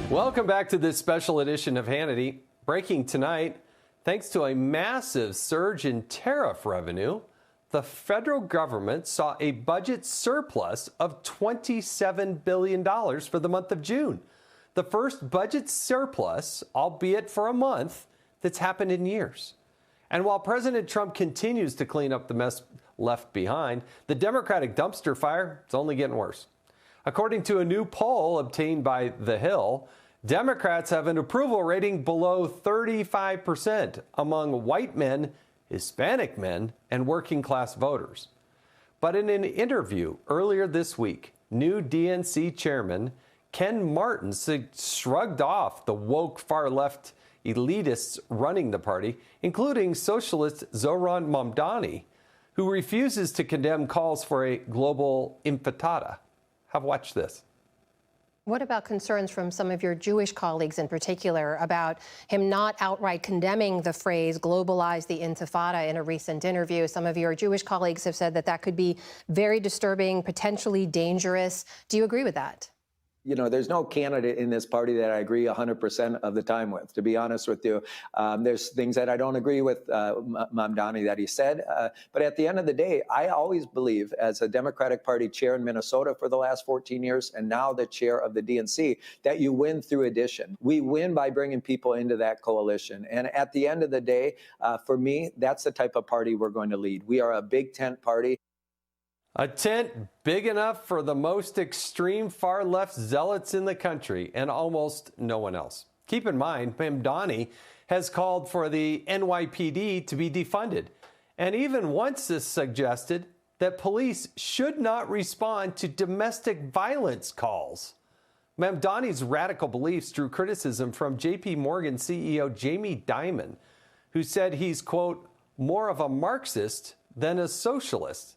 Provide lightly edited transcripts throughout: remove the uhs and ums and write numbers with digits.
Welcome back to this special edition of Hannity. Breaking tonight, thanks to a massive surge in tariff revenue, the federal government saw a budget surplus of $27 billion for the month of June. The first budget surplus, albeit for a month, that's happened in years. And while President Trump continues to clean up the mess left behind, the Democratic dumpster fire is only getting worse. According to a new poll obtained by The Hill, Democrats have an approval rating below 35% among white men, Hispanic men, and working class voters. But in an interview earlier this week, new DNC chairman Ken Martin shrugged off the woke far-left elitists running the party, including socialist Zohran Mamdani, who refuses to condemn calls for a global intifada. Have watched this. What about concerns from some of your Jewish colleagues in particular about him not outright condemning the phrase globalize the intifada in a recent interview? Some of your Jewish colleagues have said that that could be very disturbing, potentially dangerous. Do you agree with that? You know, there's no candidate in this party that I agree 100% of the time with, to be honest with you. There's things that I don't agree with Mamdani that he said. But at the end of the day, I always believe, as a Democratic Party chair in Minnesota for the last 14 years, and now the chair of the DNC, that you win through addition. We win by bringing people into that coalition. And at the end of the day, for me, that's the type of party we're going to lead. We are a big tent party. A tent big enough for the most extreme far-left zealots in the country and almost no one else. Keep in mind, Mamdani has called for the NYPD to be defunded, and even once suggested that police should not respond to domestic violence calls. Mamdani's radical beliefs drew criticism from J.P. Morgan CEO Jamie Dimon, who said he's, quote, more of a Marxist than a socialist.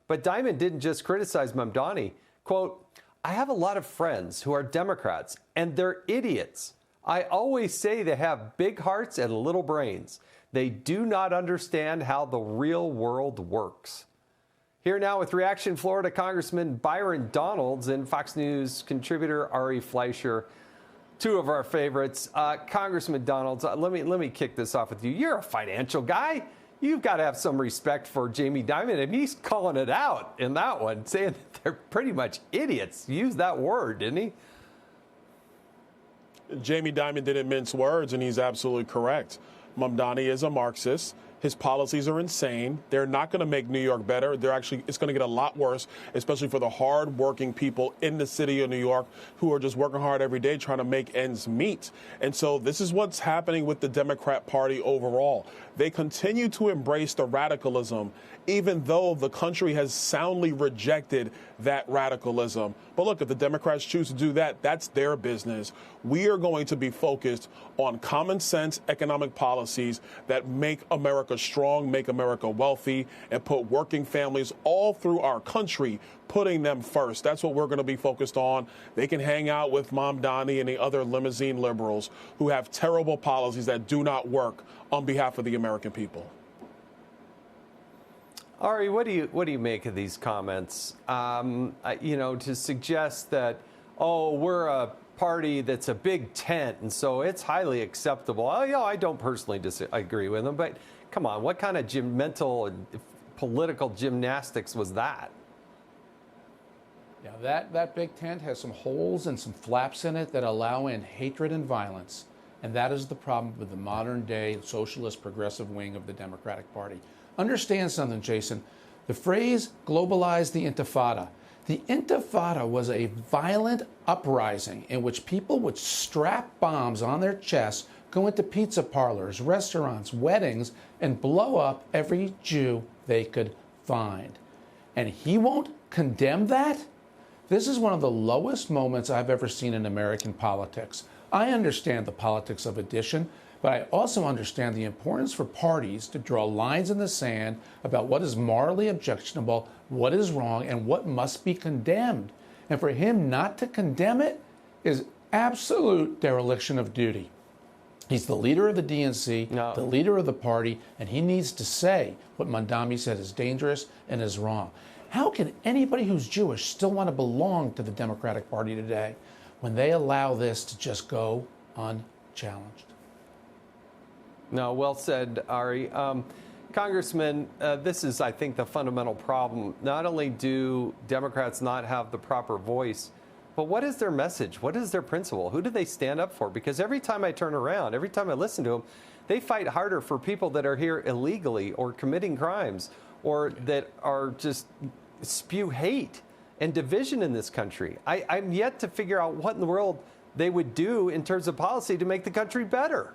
But Dimon didn't just criticize Mamdani. Quote, I have a lot of friends who are Democrats, and they're idiots. I always say they have big hearts and little brains. They do not understand how the real world works. Here now with Reaction Florida Congressman Byron Donalds and Fox News contributor Ari Fleischer, two of our favorites. Congressman Donalds, let me kick this off with you. You're a financial guy. You've got to have some respect for Jamie Dimon, and he's calling it out in that one, saying that they're pretty much idiots. He used that word, didn't he? Jamie Dimon didn't mince words, and he's absolutely correct. Mamdani is a Marxist. His policies are insane. They're not going to make New York better. It's going to get a lot worse, especially for the hard-working people in the city of New York who are just working hard every day trying to make ends meet. And so this is what's happening with the Democrat Party overall. They continue to embrace the radicalism, even though the country has soundly rejected that radicalism. But look, if the Democrats choose to do that, that's their business. We are going to be focused on common sense economic policies that make America strong, make America wealthy, and put working families all through our country, putting them first. That's what we're going to be focused on. They can hang out with Mamdani and the other limousine liberals who have terrible policies that do not work on behalf of the American people. Ari, what do you make of these comments? To suggest that, oh, we're a party that's a big tent, and so it's highly acceptable. Oh, yeah, I don't personally disagree with them, but come on, what kind of mental and political gymnastics was that? Yeah, that big tent has some holes and some flaps in it that allow in hatred and violence, and that is the problem with the modern-day socialist progressive wing of the Democratic Party. Understand something, Jason. The phrase globalize the intifada. The intifada was a violent uprising in which people would strap bombs on their chests, go into pizza parlors, restaurants, weddings, and blow up every Jew they could find. And he won't condemn that? This is one of the lowest moments I've ever seen in American politics. I understand the politics of addition, but I also understand the importance for parties to draw lines in the sand about what is morally objectionable, what is wrong, and what must be condemned. And for him not to condemn it is absolute dereliction of duty. He's the leader of the DNC, the leader of the party, and he needs to say what Mamdani said is dangerous and is wrong. How can anybody who's Jewish still want to belong to the Democratic Party today? when they allow this to just go unchallenged. No, well said, Ari. Congressman, this is, I think, the fundamental problem. Not only do Democrats not have the proper voice, but what is their message? What is their principle? Who do they stand up for? Because every time I turn around, every time I listen to them, they fight harder for people that are here illegally or committing crimes or that are just spew hate and division in this country. I'm yet to figure out what in the world they would do in terms of policy to make the country better.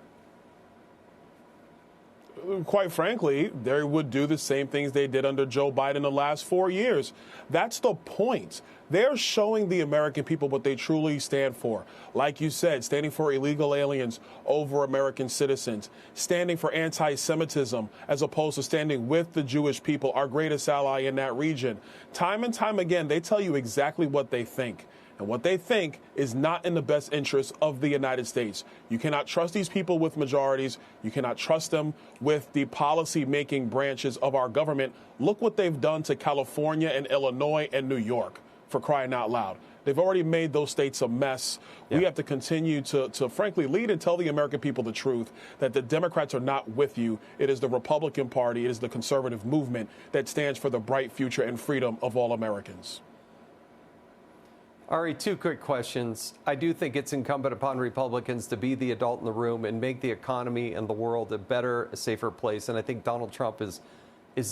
Quite frankly, they would do the same things they did under Joe Biden the last 4 years. That's the point. They're showing the American people what they truly stand for. Like you said, standing for illegal aliens over American citizens, standing for anti-Semitism as opposed to standing with the Jewish people, our greatest ally in that region. Time and time again, they tell you exactly what they think. And what they think is not in the best interest of the United States. You cannot trust these people with majorities. You cannot trust them with the policy-making branches of our government. Look what they've done to California and Illinois and New York, for crying out loud. They've already made those states a mess. Yeah. We have to continue to frankly lead and tell the American people the truth, that the Democrats are not with you. It is the Republican Party, it is the conservative movement that stands for the bright future and freedom of all Americans. Ari, two quick questions. I do think it's incumbent upon Republicans to be the adult in the room and make the economy and the world a better, a safer place. And I think Donald Trump is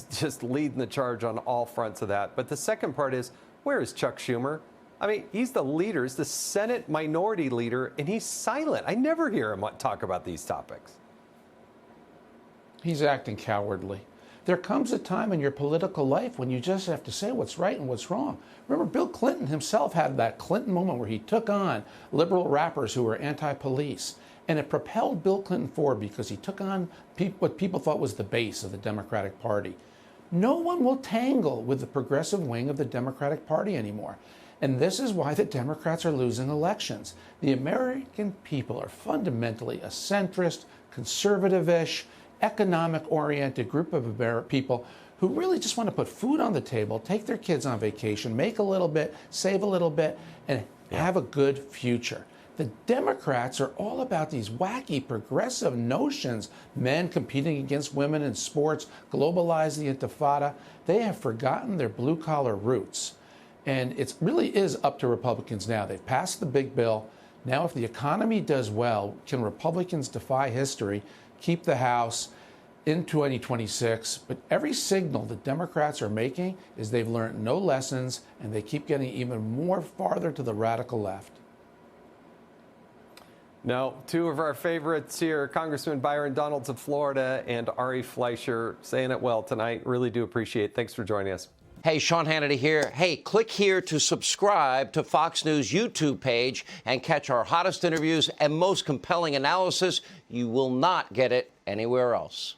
just leading the charge on all fronts of that. But the second part is, where is Chuck Schumer? I mean, he's the leader, he's the Senate minority leader, and he's silent. I never hear him talk about these topics. He's acting cowardly. There comes a time in your political life when you just have to say what's right and what's wrong. Remember, Bill Clinton himself had that Clinton moment where he took on liberal rappers who were anti-police. And it propelled Bill Clinton forward because he took on what people thought was the base of the Democratic Party. No one will tangle with the progressive wing of the Democratic Party anymore. And this is why the Democrats are losing elections. The American people are fundamentally a centrist, conservative-ish, economic-oriented group of people who really just want to put food on the table, take their kids on vacation, make a little bit, save a little bit, and have a good future. The Democrats are all about these wacky progressive notions, men competing against women in sports, globalize the intifada. They have forgotten their blue-collar roots. And it really is up to Republicans now. They've passed the big bill. Now, if the economy does well, can Republicans defy history, keep the House in 2026? But every signal the Democrats are making is they've learned no lessons, and they keep getting even more farther to the radical left. Now, two of our favorites here, Congressman Byron Donalds of Florida and Ari Fleischer, saying it well tonight. Really do appreciate it. Thanks for joining us. Hey, Sean Hannity here. Hey, click here to subscribe to Fox News YouTube page and catch our hottest interviews and most compelling analysis. You will not get it anywhere else.